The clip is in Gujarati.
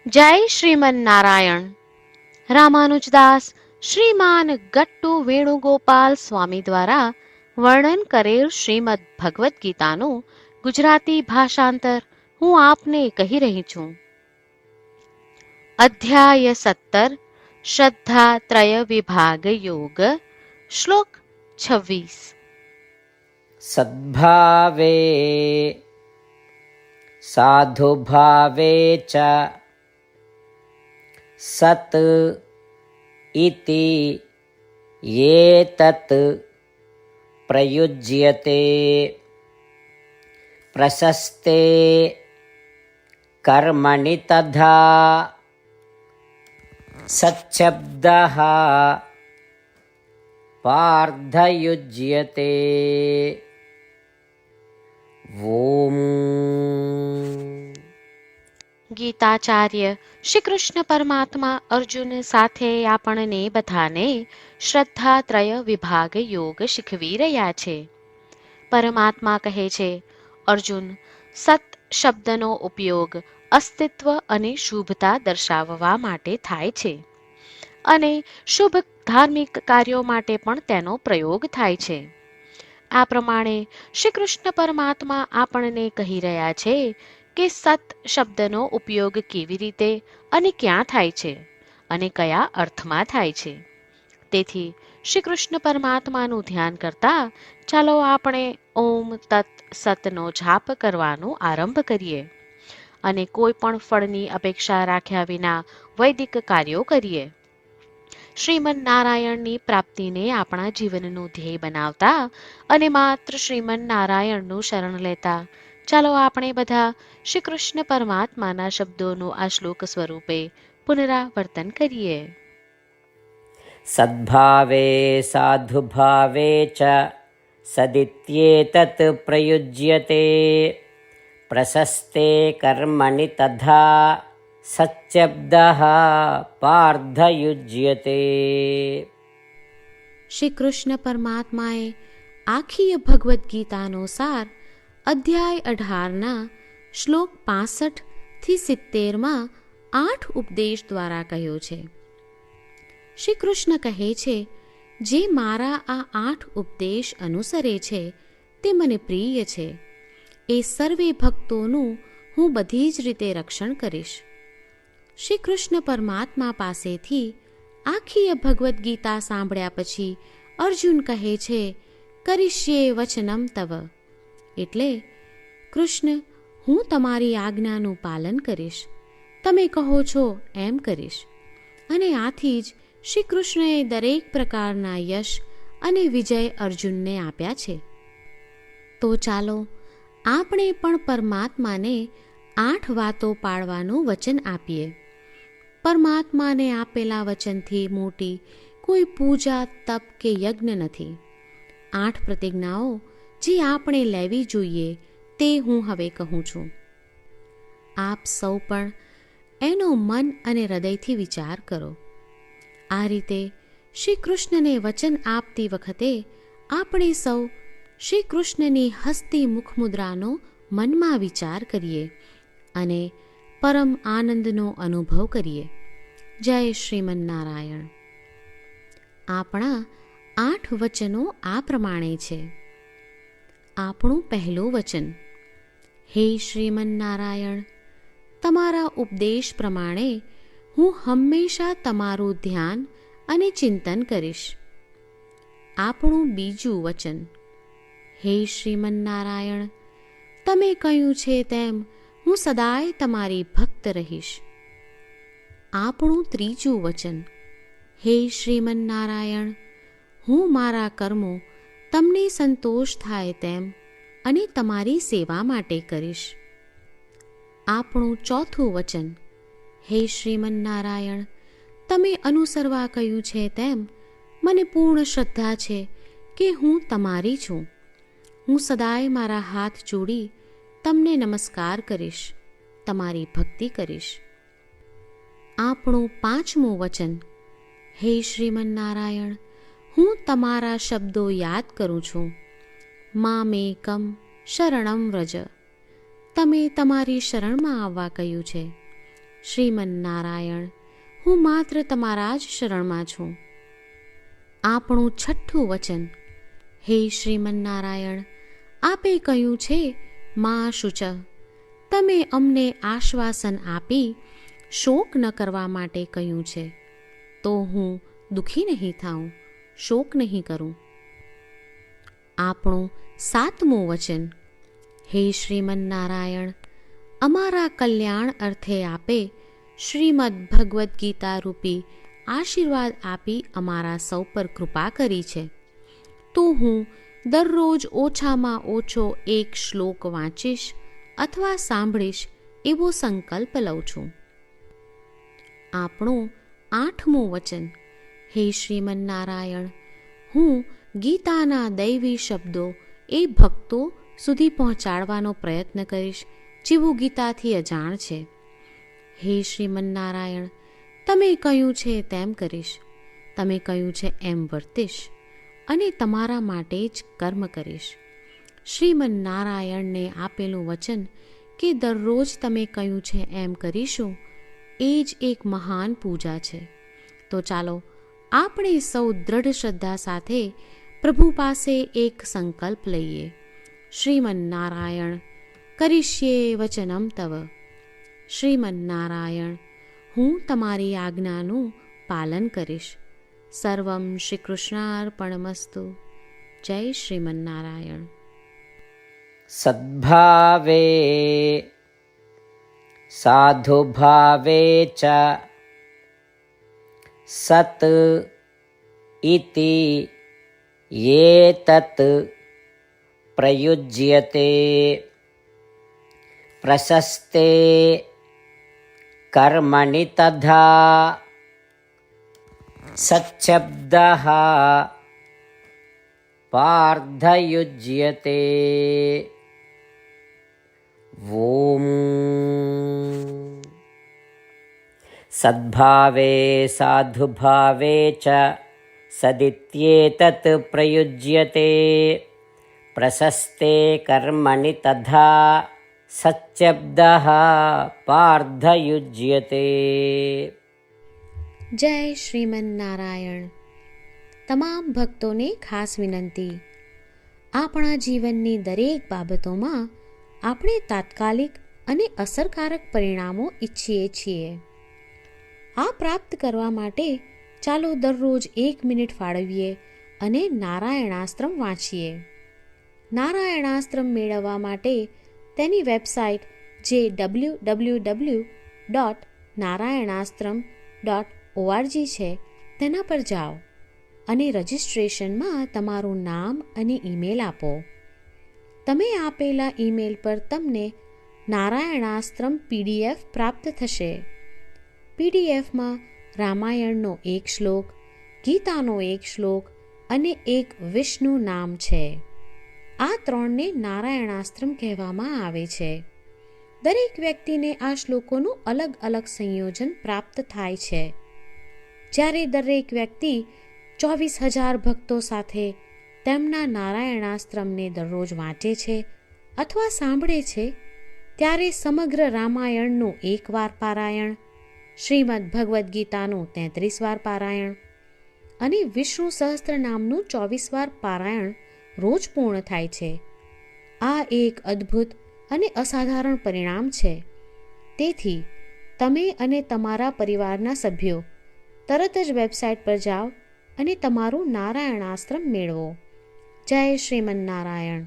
જય શ્રીમન નારાયણ. રામાનુજદાસ શ્રીમાન ગટ્ટુ વેણુગોપાલ સ્વામી દ્વારા વર્ણન કરેલ શ્રીમદ ભગવદ્ ગીતાનું ગુજરાતી ભાષાંતર હું આપને કહી રહી છું. અધ્યાય 17 શ્રદ્ધા ત્રય વિભાગ યોગ. શ્લોક 26. સદ્ભાવે સાધુભાવે ચ સત ઇતિ યેતત પ્રયુજ્યતે પ્રશસ્તે કર્મણિ તથા સચ્છબ્દઃ પાર્ધયુજ્યતે. ઓમ. ગીતાચાર્ય શ્રી કૃષ્ણ પરમાત્મા અર્જુન સાથે આપણને બધાને શ્રદ્ધાત્રય વિભાગ યોગ શીખવી રહ્યા છે. પરમાત્મા કહે છે, અર્જુન, સત શબ્દનો ઉપયોગ અસ્તિત્વ અને શુભતા દર્શાવવા માટે થાય છે અને શુભ ધાર્મિક કાર્યો માટે પણ તેનો પ્રયોગ થાય છે. આ પ્રમાણે શ્રી કૃષ્ણ પરમાત્મા આપણને કહી રહ્યા છે કે સત શબ્દનો ઉપયોગ કેવી રીતે અને ક્યાં થાય છે અને કયા અર્થમાં થાય છે. તેથી શ્રી કૃષ્ણ પરમાત્માનું ધ્યાન કરતા ચાલો આપણે ઓમ તત સતનો જાપ કરવાનો આરંભ કરીએ અને કોઈ પણ ફળની અપેક્ષા રાખ્યા વિના વૈદિક કાર્યો કરીએ. શ્રીમન નારાયણની પ્રાપ્તિને આપણા જીવનનું ધ્યેય બનાવતા અને માત્ર શ્રીમન નારાયણનું શરણ લેતા ચાલો આપણે બધા શ્રી કૃષ્ણ પરમાત્માના શબ્દોનું આ શ્લોક સ્વરૂપે પુનરાવર્તન કરીએ. સદ્ભાવે સાધુભાવે ચ સદિત્યેતત પ્રયુજ્યતે પ્રશસ્તે કર્મણિ તથા સચ્ચબ્દઃ પાર્ધયુજ્યતે. શ્રી કૃષ્ણ પરમાત્માએ આખી ભગવદ્ ગીતાનો સાર અધ્યાય 18ના શ્લોક 65 થી 70માં 8 ઉપદેશ દ્વારા કહ્યો છે. શ્રી કૃષ્ણ કહે છે, જે મારા આ 8 ઉપદેશ અનુસરે છે તે મને પ્રિય છે. એ સર્વે ભક્તોનું હું બધી જ રીતે રક્ષણ કરીશ. શ્રી કૃષ્ણ પરમાત્મા પાસેથી આખી ભગવદ્ ગીતા સાંભળ્યા પછી અર્જુન કહે છે, કરીશ્યે વચનમ તવ. એટલે, કૃષ્ણ, હું તમારી આજ્ઞાનું પાલન કરીશ, તમે કહો છો એમ કરીશ. અને આથી જ શ્રી કૃષ્ણએ દરેક પ્રકારના યશ અને વિજય અર્જુનને આપ્યા છે. તો ચાલો આપણે પણ પરમાત્માને 8 વાતો પાળવાનું વચન આપીએ. પરમાત્માને આપેલા વચનથી મોટી કોઈ પૂજા, તપ કે યજ્ઞ નથી. 8 પ્રતિજ્ઞાઓ જે આપણે લેવી જોઈએ તે હું હવે કહું છું. આપ સૌ પણ એનો મન અને હૃદયથી વિચાર કરો. આ રીતે શ્રી કૃષ્ણને વચન આપતી વખતે આપણે સૌ શ્રી કૃષ્ણની હસતી મુખમુદ્રાનો મનમાં વિચાર કરીએ અને પરમ આનંદનો અનુભવ કરીએ. જય શ્રીમન નારાયણ. આપણા 8 વચનો આ પ્રમાણે છે. આપણું પહેલું વચન, હે શ્રીમન નારાયણ, તમારા ઉપદેશ પ્રમાણે હું હંમેશા તમારું ધ્યાન અને ચિંતન કરીશ. આપણું બીજું વચન, હે શ્રીમન નારાયણ, તમે કહ્યું છે તેમ હું સદાય તમારી ભક્ત રહીશ. આપણું ત્રીજું વચન, હે શ્રીમન નારાયણ, હું મારા કર્મો તમને સંતોષ થાય તેમ અને તમારી સેવા માટે કરીશ. આપણું ચોથું વચન, હે શ્રીમન નારાયણ, તમે અનુસરવા કહ્યું છે તેમ મને પૂર્ણ શ્રદ્ધા છે કે હું તમારી છું. હું સદાય મારા હાથ જોડી તમને નમસ્કાર કરીશ, તમારી ભક્તિ કરીશ. આપણું પાંચમું વચન, હે શ્રીમન નારાયણ, હું તમારા શબ્દો યાદ કરું છું. મામેકમ શરણમ વ્રજ, તમે તમારી શરણમાં આવવા કહ્યું છે, શ્રીમન્નારાયણ, હું માત્ર તમારા જ શરણમાં છું. આપણું છઠ્ઠું વચન. હે શ્રીમન્નારાયણ, આપે કહ્યું છે મા શુચ, તમે અમને આશ્વાસન આપી શોક ન કરવા માટે કહ્યું છે, તો હું દુઃખી નહીં થાઉં, શોક નહીં કરું. આપણું સાતમું વચન. હે શ્રીમન્નારાયણ, અમારા કલ્યાણ અર્થે આપે શ્રીમદ્ ભગવદ્ ગીતા રૂપી આશીર્વાદ આપી અમારા સૌ પર કૃપા કરી છે, તો હું દરરોજ ઓછામાં ઓછો એક શ્લોક વાંચીશ અથવા સાંભળીશ એવો સંકલ્પ લઉં છું. આપણું આઠમું વચન. હે શ્રીમન્નારાયણ, હું ગીતાના દૈવી શબ્દો એ ભક્તો સુધી પહોંચાડવાનો પ્રયત્ન કરીશ જેઓ ગીતાથી અજાણ છે. હે શ્રીમન્નારાયણ, તમે કહ્યું છે તેમ કરીશ, તમે કહ્યું છે એમ વર્તીશ અને તમારા માટે જ કર્મ કરીશ. શ્રીમન્નારાયણને આપેલું વચન કે દરરોજ તમે કહ્યું છે એમ કરીશું, એ જ એક મહાન પૂજા છે. તો ચાલો આપણે સૌ દ્રઢ શ્રદ્ધા સાથે પ્રભુ પાસે એક સંકલ્પ લઈએ. શ્રીમન્નારાયણ, કરીશ્યે વચનમ તવ. શ્રીમન્નારાયણ, હું તમારી આજ્ઞાનું પાલન કરીશ. સર્વમ શ્રી કૃષ્ણાર્પણમસ્તુ. જય શ્રીમન્નારાયણ. સદ્ભાવે સાધુભાવે ચ સત ઇતિ યેતત પ્રયુજ્યતે પ્રશસ્તે કર્મણિ તથા સચ્છબ્દઃ પાર્ધયુજ્યતે. ઓમ. સદ્ભાવે સાધુભાવે ચ સદિત્યેતત પ્રયુજ્યતે પ્રશસ્તે કર્મણિ તથા સચ્છબ્દઃ પાર્ધયુજ્યતે. જય શ્રીમન્નારાયણ. તમામ ભક્તોને ખાસ વિનંતી. આપણા જીવનની દરેક બાબતોમાં આપણે તાત્કાલિક અને અસરકારક પરિણામો ઈચ્છીએ છીએ. આ પ્રાપ્ત કરવા માટે ચાલો દરરોજ 1 મિનિટ ફાળવીએ અને નારાયણાસ્ત્રમ વાંચીએ. નારાયણાસ્ત્રમ મેળવવા માટે તેની વેબસાઇટ જે www.narayanaastram.org છે તેના પર જાઓ અને રજિસ્ટ્રેશનમાં તમારું નામ અને ઈમેલ આપો. તમે આપેલા ઈમેલ પર તમને નારાયણાસ્ત્રમ PDF પ્રાપ્ત થશે. PDFમાં રામાયણનો 1 શ્લોક, ગીતાનો 1 શ્લોક અને એક વિષ્ણુ નામ છે. આ 3ને નારાયણાસ્ત્રમ કહેવામાં આવે છે. દરેક વ્યક્તિને આ શ્લોકોનું અલગ અલગ સંયોજન પ્રાપ્ત થાય છે. જ્યારે દરેક વ્યક્તિ 24,000 ભક્તો સાથે તેમના નારાયણાસ્ત્રમને દરરોજ વાંચે છે અથવા સાંભળે છે, ત્યારે સમગ્ર રામાયણનું 1 વાર પારાયણ, શ્રીમદ્ ભગવદ્ ગીતાનું 33 વાર પારાયણ અને વિષ્ણુ સહસ્ત્ર નામનું 24 વાર પારાયણ રોજ પૂર્ણ થાય છે. આ એક અદ્ભુત અને અસાધારણ પરિણામ છે. તેથી તમે અને તમારા પરિવારના સભ્યો તરત જ વેબસાઇટ પર જાઓ અને તમારું નારાયણાસ્ત્રમ મેળવો. જય શ્રીમન્નારાયણ.